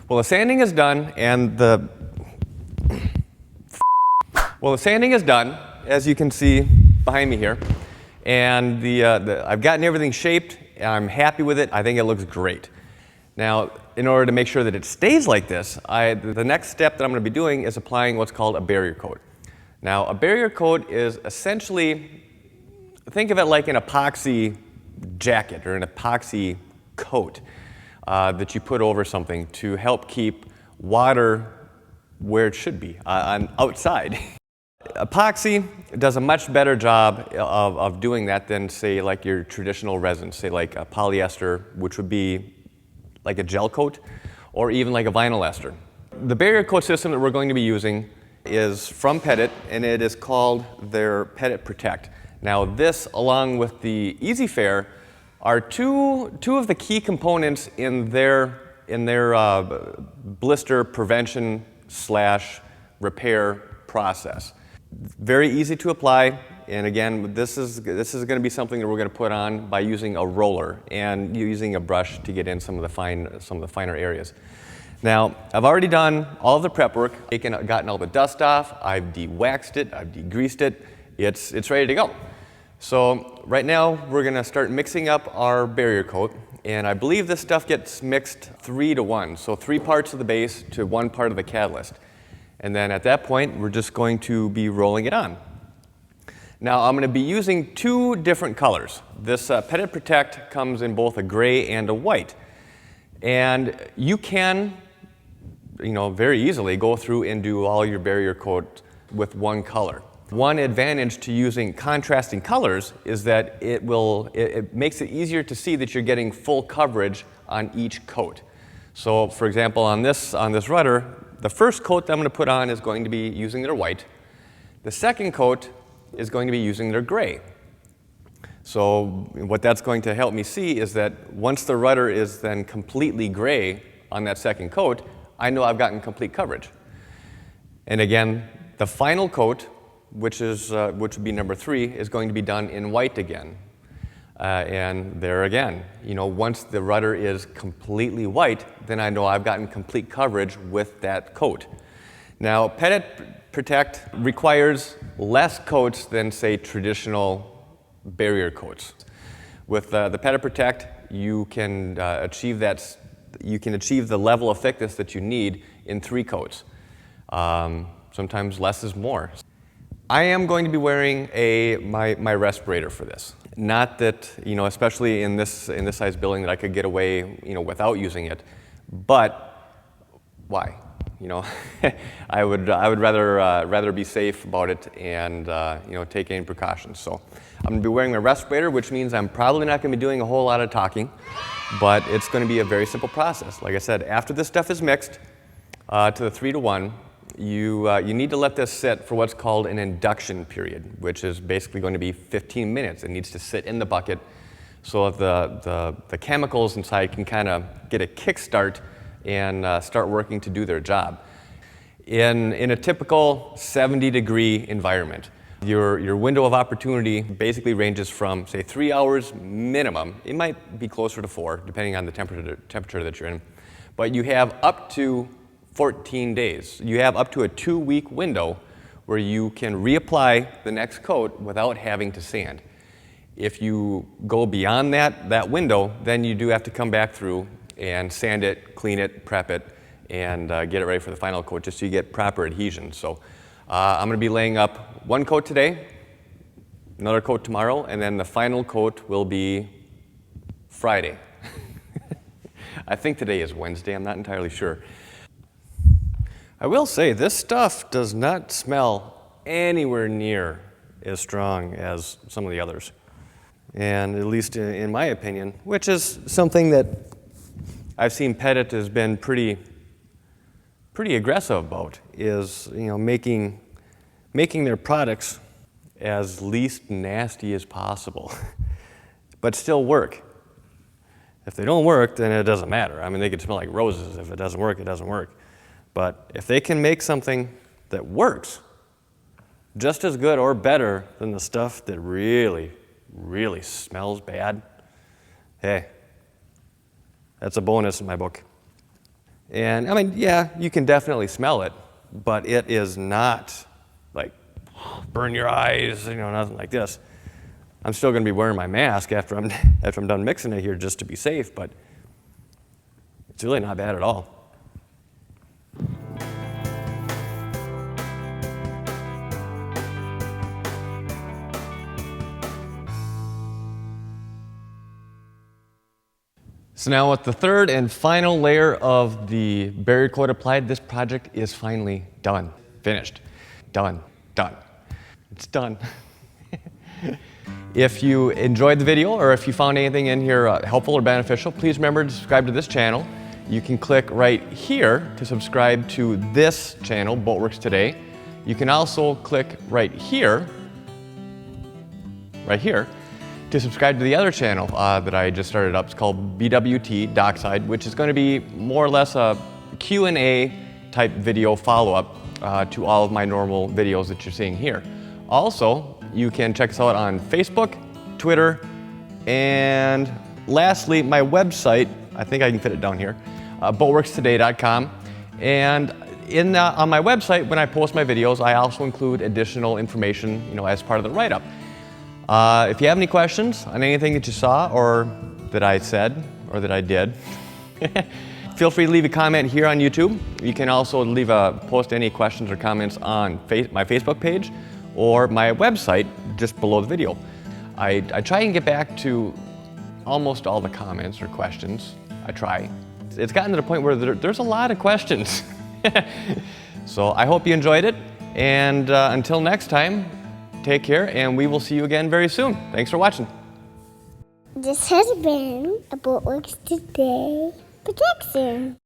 Well, the sanding is done, and the sanding is done, as you can see behind me here, and I've gotten everything shaped. I'm happy with it. I think it looks great. Now, in order to make sure that it stays like this, the next step that I'm going to be doing is applying what's called a barrier coat. Now, a barrier coat is essentially, think of it like an epoxy jacket or an epoxy coat that you put over something to help keep water where it should be, outside. Epoxy does a much better job of doing that than, say, like your traditional resin, say like a polyester, which would be like a gel coat, or even like a vinyl ester. The barrier coat system that we're going to be using is from Pettit, and it is called their Pettit Protect. Now this, along with the Easy Fair, are two of the key components in their blister prevention / repair process. Very easy to apply, and again, this is going to be something that we're going to put on by using a roller and using a brush to get in some of the finer areas. Now, I've already done all of the prep work, gotten all the dust off, I've de-waxed it, I've degreased it, it's ready to go. So right now we're going to start mixing up our barrier coat, and I believe this stuff gets mixed 3 to 1, so 3 parts of the base to 1 part of the catalyst. And then at that point, we're just going to be rolling it on. Now, I'm going to be using 2 different colors. This Pettit Protect comes in both a gray and a white. And you can, very easily go through and do all your barrier coat with 1 color. One advantage to using contrasting colors is that it makes it easier to see that you're getting full coverage on each coat. So, for example, on this rudder, the first coat that I'm going to put on is going to be using their white. The second coat is going to be using their gray. So what that's going to help me see is that once the rudder is then completely gray on that second coat, I know I've gotten complete coverage. And again, the final coat, which would be number 3, is going to be done in white again. And there again, once the rudder is completely white, then I know I've gotten complete coverage with that coat. Now, Pettit Protect requires less coats than, say, traditional barrier coats. With the Pettit Protect, you can achieve the level of thickness that you need in 3 coats. Sometimes less is more. I am going to be wearing my respirator for this. Not that, especially in this size building, that I could get away, without using it. But why? I would rather be safe about it and take any precautions. So I'm going to be wearing my respirator, which means I'm probably not going to be doing a whole lot of talking, but it's going to be a very simple process. Like I said, after this stuff is mixed to the 3 to 1. You need to let this sit for what's called an induction period, which is basically going to be 15 minutes. It needs to sit in the bucket so the chemicals inside can kind of get a kickstart and start working to do their job. In a typical 70-degree environment, your window of opportunity basically ranges from, say, 3 hours minimum. It might be closer to 4, depending on the temperature that you're in. But you have up to 14 days. You have up to a 2-week window where you can reapply the next coat without having to sand. If you go beyond that window, then you do have to come back through and sand it, clean it, prep it, and get it ready for the final coat just so you get proper adhesion. So I'm going to be laying up 1 coat today, another coat tomorrow, and then the final coat will be Friday. I think today is Wednesday, I'm not entirely sure. I will say, this stuff does not smell anywhere near as strong as some of the others. And at least in my opinion, which is something that I've seen Pettit has been pretty aggressive about, is making their products as least nasty as possible, but still work. If they don't work, then it doesn't matter. I mean, they could smell like roses. If it doesn't work, it doesn't work. But if they can make something that works just as good or better than the stuff that really, really smells bad, hey, that's a bonus in my book. And I mean, yeah, you can definitely smell it, but it is not like burn your eyes, you know, nothing like this. I'm still going to be wearing my mask after I'm done mixing it here just to be safe, but it's really not bad at all. So now with the third and final layer of the barrier coat applied, this project is finally done, finished, done. It's done. If you enjoyed the video or if you found anything in here helpful or beneficial, please remember to subscribe to this channel. You can click right here to subscribe to this channel, Boatworks Today. You can also click right here, to subscribe to the other channel that I just started up. It's called BWT Dockside, which is going to be more or less a Q&A type video follow-up to all of my normal videos that you're seeing here. Also, you can check us out on Facebook, Twitter, and lastly, my website. I think I can fit it down here, boatworkstoday.com. And on my website, when I post my videos, I also include additional information, you know, as part of the write-up. If you have any questions on anything that you saw or that I said or that I did, feel free to leave a comment here on YouTube. You can also post any questions or comments on my Facebook page or my website just below the video. I try and get back to almost all the comments or questions. I try. It's gotten to the point where there's a lot of questions. So I hope you enjoyed it, and until next time, take care, and we will see you again very soon. Thanks for watching. This has been a Boatworks Today production.